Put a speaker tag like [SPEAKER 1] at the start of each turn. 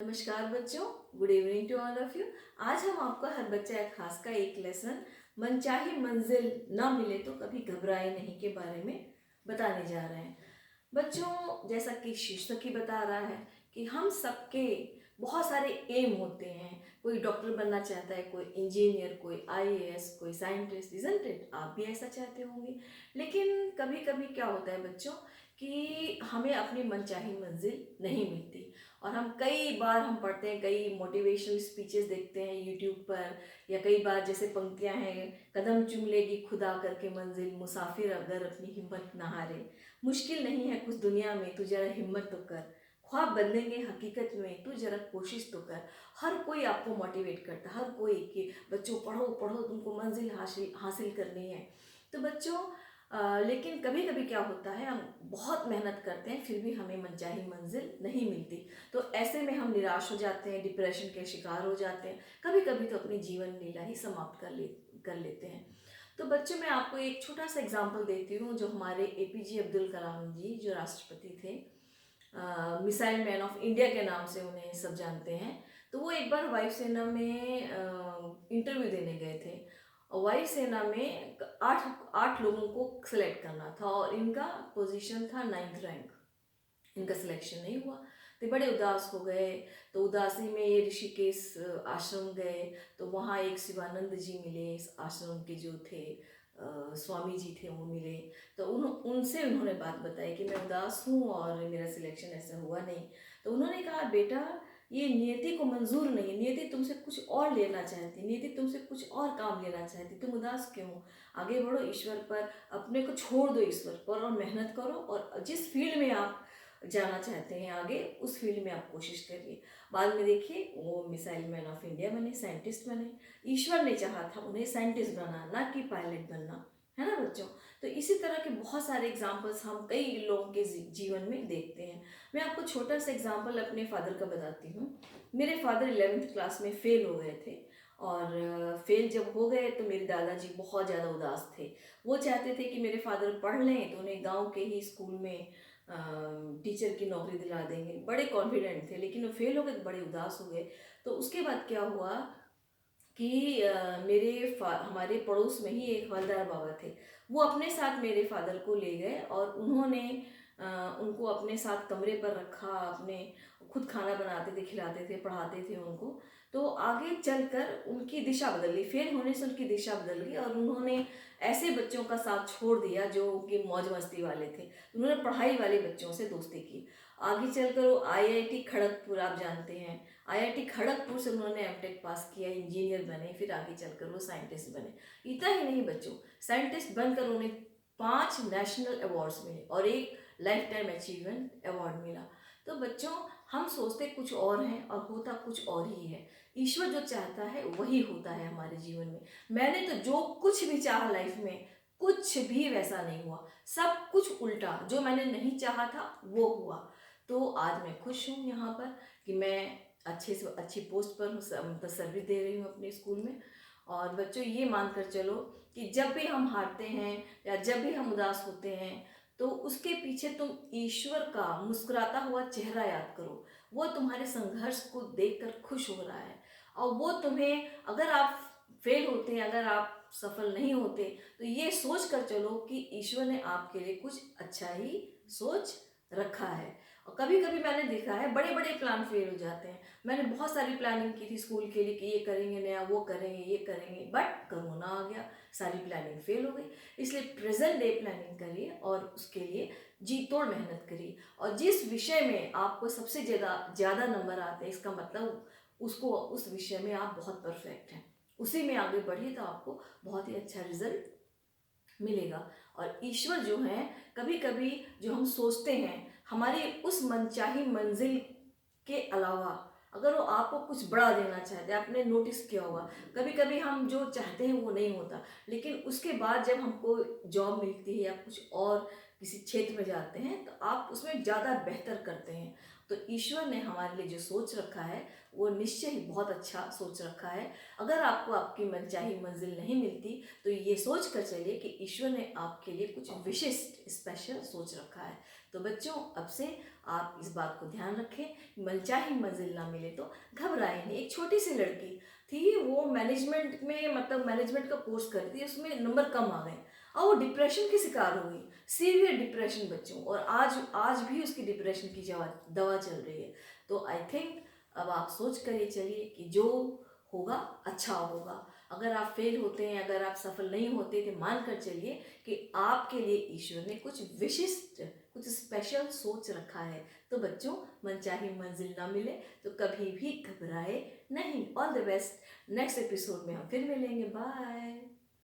[SPEAKER 1] नमस्कार बच्चों, good evening to all of you. आज हम आपको हर बच्चा एक खास का एक लेसन मनचाही मंजिल ना मिले तो कभी घबराए नहीं के बारे में बताने जा रहे हैं। बच्चों, जैसा कि शीर्षक ही बता रहा है कि हम सबके बहुत सारे एम होते हैं। कोई डॉक्टर बनना चाहता है, कोई इंजीनियर, कोई आईएएस, कोई साइंटिस्ट, इजंट इट? आप भी ऐसा चाहते होंगे। लेकिन कभी कभी क्या होता है बच्चों कि हमें अपनी मनचाही मंजिल नहीं मिलती। और हम कई बार हम पढ़ते हैं, कई मोटिवेशनल स्पीचेस देखते हैं यूट्यूब पर, या कई बार जैसे पंक्तियां हैं, कदम चूम लेगी खुदा करके मंजिल, मुसाफिर अगर अपनी हिम्मत न हारे। मुश्किल नहीं है कुछ दुनिया में, तू जरा हिम्मत तो कर। ख्वाब बदलेंगे हकीकत में, तू जरा कोशिश तो कर। हर कोई आपको मोटिवेट करता है, हर कोई कि बच्चों पढ़ो पढ़ो, तुमको मंजिल हासिल हासिल करनी है। तो बच्चों लेकिन कभी कभी क्या होता है, हम बहुत मेहनत करते हैं फिर भी हमें मनचाही मंजिल नहीं मिलती। तो ऐसे में हम निराश हो जाते हैं, डिप्रेशन के शिकार हो जाते हैं, कभी कभी तो अपनी जीवन लीला ही समाप्त कर लेते हैं। तो बच्चों, मैं आपको एक छोटा सा एग्जाम्पल देती हूँ। जो हमारे एपीजे अब्दुल कलाम जी जो राष्ट्रपति थे, मिसाइल मैन ऑफ इंडिया के नाम से उन्हें सब जानते हैं। तो वो एक बार वायुसेना में इंटरव्यू देने गए थे। और वायुसेना में आठ आठ लोगों को सिलेक्ट करना था और इनका पोजीशन था 9th रैंक। इनका सिलेक्शन नहीं हुआ तो बड़े उदास हो गए। तो उदासी में ये ऋषिकेश आश्रम गए। तो वहाँ एक शिवानंद जी मिले, इस आश्रम के जो थे स्वामी जी थे, वो मिले। तो उनसे उन्होंने बात बताई कि मैं उदास हूँ और मेरा सिलेक्शन ऐसा हुआ नहीं। तो उन्होंने कहा, बेटा ये नियति को मंजूर नहीं, नियति तुमसे कुछ और लेना चाहती, नियति तुमसे कुछ और काम लेना चाहती, तुम उदास क्यों हो? आगे बढ़ो, ईश्वर पर अपने को छोड़ दो, ईश्वर पर, और मेहनत करो। और जिस फील्ड में आप जाना चाहते हैं आगे, उस फील्ड में आप कोशिश करिए। बाद में देखिए वो मिसाइल मैन ऑफ इंडिया बने, साइंटिस्ट बने। ईश्वर ने चाहा था उन्हें साइंटिस्ट बनना, ना कि पायलट बनना, है ना बच्चों। तो इसी तरह के बहुत सारे एग्जाम्पल्स हम कई लोगों के जीवन में देखते हैं। मैं आपको छोटा सा एग्जाम्पल अपने फादर का बताती हूँ। मेरे फादर 11th क्लास में फेल हो गए थे। और फेल जब हो गए तो मेरे दादाजी बहुत ज़्यादा उदास थे। वो चाहते थे कि मेरे फादर पढ़ लें, तो उन्हें गांव के ही स्कूल में टीचर की नौकरी दिला देंगे, बड़े कॉन्फिडेंट थे। लेकिन वो फेल हो गए तो बड़े उदास हो गए। तो उसके बाद क्या हुआ कि हमारे पड़ोस में ही एक हवलदार बाबा थे। वो अपने साथ मेरे फादर को ले गए और उन्होंने उनको अपने साथ कमरे पर रखा। अपने खुद खाना बनाते थे, खिलाते थे, पढ़ाते थे उनको। तो आगे चलकर उनकी दिशा बदल गई, फेल होने से उनकी दिशा बदल गई और उन्होंने ऐसे बच्चों का साथ छोड़ दिया जो कि मौज मस्ती वाले थे। उन्होंने पढ़ाई वाले बच्चों से दोस्ती की। आगे चलकर वो आईआईटी खड़गपुर, आप जानते हैं, आईआईटी खड़गपुर से उन्होंने एमटेक पास किया, इंजीनियर बने, फिर आगे चलकर वो साइंटिस्ट बने। इतना ही नहीं बच्चों, साइंटिस्ट बनकर उन्हें 5 नेशनल अवार्ड्स मिले और एक लाइफ टाइम अचीवमेंट अवार्ड मिला। तो बच्चों, हम सोचते कुछ और हैं और होता कुछ और ही है। ईश्वर जो चाहता है वही होता है हमारे जीवन में। मैंने तो जो कुछ भी चाहा लाइफ में, कुछ भी वैसा नहीं हुआ। सब कुछ उल्टा, जो मैंने नहीं चाहा था वो हुआ। तो आज मैं खुश हूँ यहाँ पर कि मैं अच्छे से अच्छी पोस्ट पर हूँ, मतलब सर्विस दे रही हूँ अपने स्कूल में। और बच्चों, ये मानकर चलो कि जब भी हम हारते हैं या जब भी हम उदास होते हैं, तो उसके पीछे तुम ईश्वर का मुस्कुराता हुआ चेहरा याद करो। वो तुम्हारे संघर्ष को देखकर खुश हो रहा है। और वो तुम्हें, अगर आप फेल होते हैं, अगर आप सफल नहीं होते, तो ये सोच कर चलो कि ईश्वर ने आपके लिए कुछ अच्छा ही सोच रखा है। और कभी कभी मैंने देखा है बड़े बड़े प्लान फेल हो जाते हैं। मैंने बहुत सारी प्लानिंग की थी स्कूल के लिए कि ये करेंगे नया, वो करेंगे, ये करेंगे, बट कोरोना आ गया, सारी प्लानिंग फेल हो गई। इसलिए प्रेजेंट डे प्लानिंग करिए और उसके लिए जी तोड़ मेहनत करिए। और जिस विषय में आपको सबसे ज़्यादा ज़्यादा नंबर आते हैं, इसका मतलब उसको, उस विषय में आप बहुत परफेक्ट हैं, उसी में आगे बढ़िए तो आपको बहुत ही अच्छा रिजल्ट मिलेगा। और ईश्वर जो है, कभी कभी जो हम सोचते हैं हमारी उस मनचाही मंजिल के अलावा, अगर वो आपको कुछ बड़ा देना चाहते हैं, आपने नोटिस किया होगा कभी कभी हम जो चाहते हैं वो नहीं होता। लेकिन उसके बाद जब हमको जॉब मिलती है या कुछ और किसी क्षेत्र में जाते हैं, तो आप उसमें ज़्यादा बेहतर करते हैं। तो ईश्वर ने हमारे लिए जो सोच रखा है वो निश्चय ही बहुत अच्छा सोच रखा है। अगर आपको आपकी मनचाही मंजिल नहीं मिलती तो ये सोच कर चलिए कि ईश्वर ने आपके लिए कुछ विशिष्ट स्पेशल सोच रखा है। तो बच्चों, अब से आप इस बात को ध्यान रखें, मनचाही मंजिल ना मिले तो घबराए नहीं। एक छोटी सी लड़की थी, वो मैनेजमेंट में मतलब मैनेजमेंट का कोर्स कर रही थी, उसमें नंबर कम आ गए और वो डिप्रेशन की शिकार हो गई, सीवियर डिप्रेशन बच्चों, और आज आज भी उसकी डिप्रेशन की दवा चल रही है। तो आई थिंक अब आप सोच कर ये चलिए कि जो होगा अच्छा होगा। अगर आप फेल होते हैं, अगर आप सफल नहीं होते तो मान कर चलिए कि आपके लिए ईश्वर ने कुछ विशिष्ट, कुछ स्पेशल सोच रखा है। तो बच्चों, मनचाही मंजिल ना मिले तो कभी भी घबराए नहीं। All the best. Next episode में हम फिर मिलेंगे। बाय।